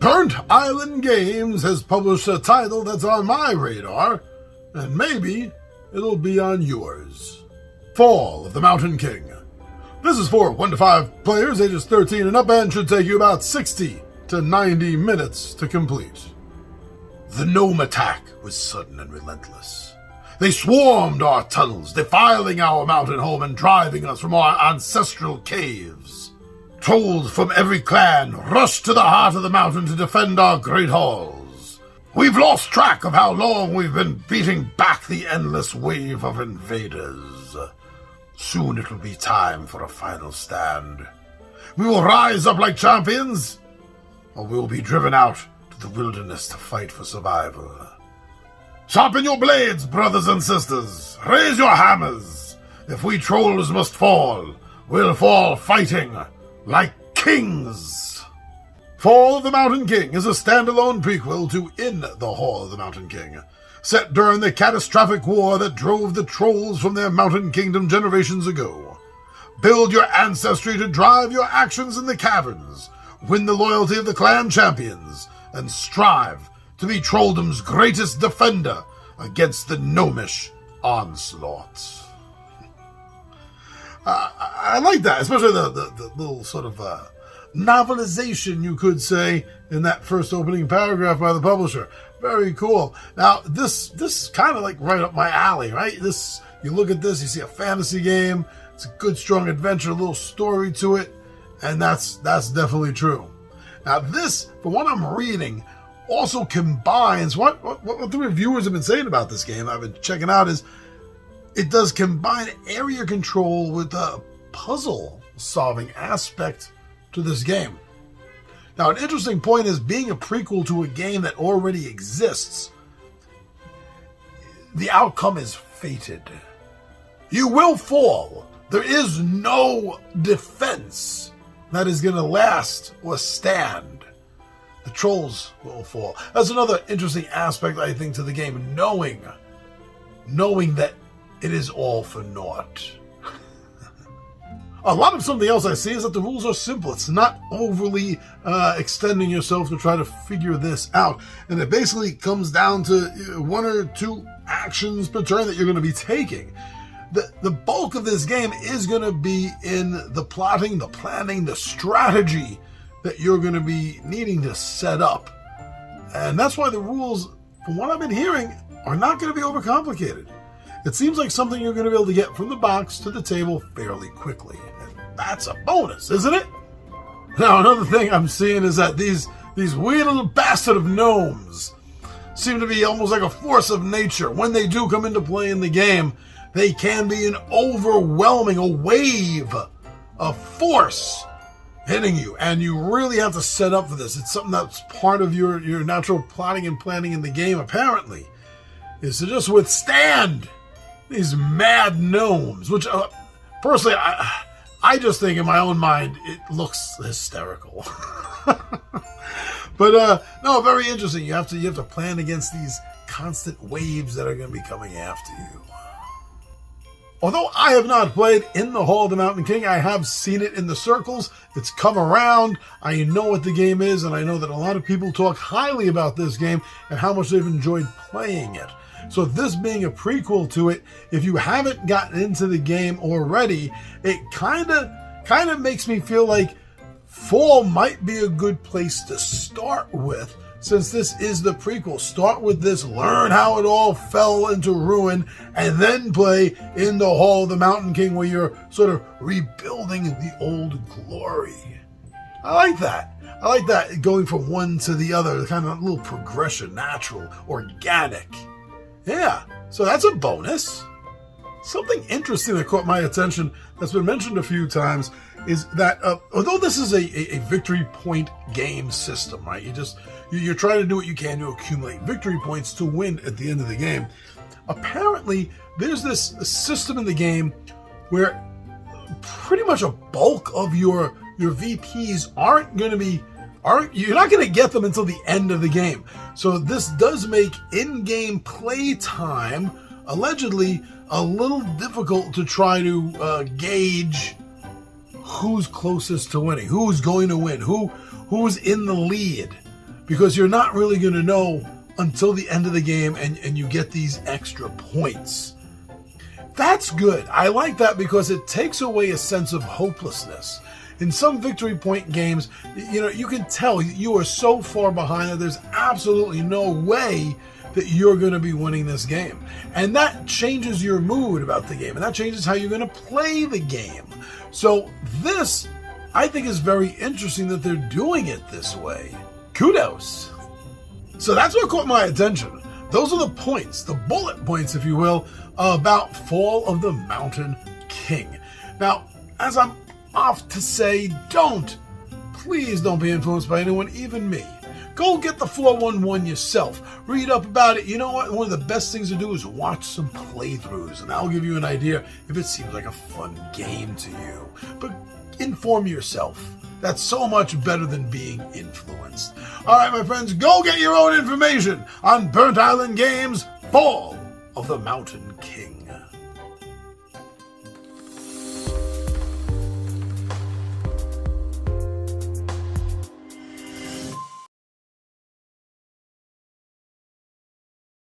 Burnt Island Games has published a title that's on my radar, and maybe it'll be on yours. Fall of the Mountain King. This is for 1 to 5 players ages 13 and up and should take you about 60 to 90 minutes to complete. The gnome attack was sudden and relentless. They swarmed our tunnels, defiling our mountain home and driving us from our ancestral caves. Trolls from every clan rushed to the heart of the mountain to defend our great halls. We've lost track of how long we've been beating back the endless wave of invaders. Soon it will be time for a final stand. We will rise up like champions, or we will be driven out to the wilderness to fight for survival. Sharpen your blades, brothers and sisters. Raise your hammers. If we trolls must fall, we'll fall fighting like kings. Fall of the Mountain King is a standalone prequel to In the Hall of the Mountain King, set during the catastrophic war that drove the trolls from their mountain kingdom generations ago. Build your ancestry to drive your actions in the caverns, win the loyalty of the clan champions, and strive to be Trolldom's greatest defender against the gnomish onslaught. I like that, especially the little sort of novelization, you could say, in that first opening paragraph by the publisher. Very cool. Now, this is kind of like right up my alley, right? You look at this, you see a fantasy game. It's a good, strong adventure, a little story to it, and that's definitely true. Now, this, from what I'm reading, also combines what the reviewers have been saying about this game. I've been checking out is it does combine area control with a puzzle solving aspect to this game. Now, an interesting point is being a prequel to a game that already exists, the outcome is fated. You will fall. There is no defense that is going to last or stand. The trolls will fall. That's another interesting aspect, I think, to the game, knowing that it is all for naught. A lot of something else I see is that the rules are simple. It's not overly extending yourself to try to figure this out. And it basically comes down to 1 or 2 actions per turn that you're going to be taking. The bulk of this game is going to be in the plotting, the planning, the strategy that you're going to be needing to set up. And that's why the rules, from what I've been hearing, are not going to be overcomplicated. It seems like something you're going to be able to get from the box to the table fairly quickly. And that's a bonus, isn't it? Now, another thing I'm seeing is that these weird little bastard of gnomes seem to be almost like a force of nature. When they do come into play in the game, they can be an overwhelming, a wave of force hitting you, and you really have to set up for this. It's something that's part of your natural plotting and planning in the game, apparently, is to just withstand these mad gnomes, which personally I just think in my own mind it looks hysterical. But no, very interesting. You have to plan against these constant waves that are going to be coming after you. Although I have not played In the Hall of the Mountain King, I have seen it in the circles. It's come around. I know what the game is, and I know that a lot of people talk highly about this game and how much they've enjoyed playing it. So this being a prequel to it, if you haven't gotten into the game already, it kind of makes me feel like Fall might be a good place to start with. Since this is the prequel, start with this, learn how it all fell into ruin, and then play In the Hall of the Mountain King, where you're sort of rebuilding the old glory. I like that. I like that, going from one to the other, kind of a little progression, natural, organic. Yeah, so that's a bonus. Something interesting that caught my attention that's been mentioned a few times is that although this is a victory point game system, right? You're trying to do what you can to accumulate victory points to win at the end of the game. Apparently, there's this system in the game where pretty much a bulk of your VPs you're not going to get them until the end of the game. So this does make in-game play time allegedly a little difficult to try to gauge who's closest to winning, who's going to win, who's in the lead. because you're not really going to know until the end of the game, and you get these extra points. That's good. I like that because it takes away a sense of hopelessness. In some victory point games, you can tell you are so far behind that there's absolutely no way that you're going to be winning this game. And that changes your mood about the game, and that changes how you're going to play the game. So this, I think, is very interesting that they're doing it this way. Kudos. So that's what caught my attention. Those are the points, the bullet points, if you will, about Fall of the Mountain King. Now, as I'm off to say, please don't be influenced by anyone, even me. Go get the 411 yourself. Read up about it. You know what? One of the best things to do is watch some playthroughs, and that'll give you an idea if it seems like a fun game to you. But inform yourself. That's so much better than being influenced. All right, my friends, go get your own information on Burnt Island Games' Fall of the Mountain King.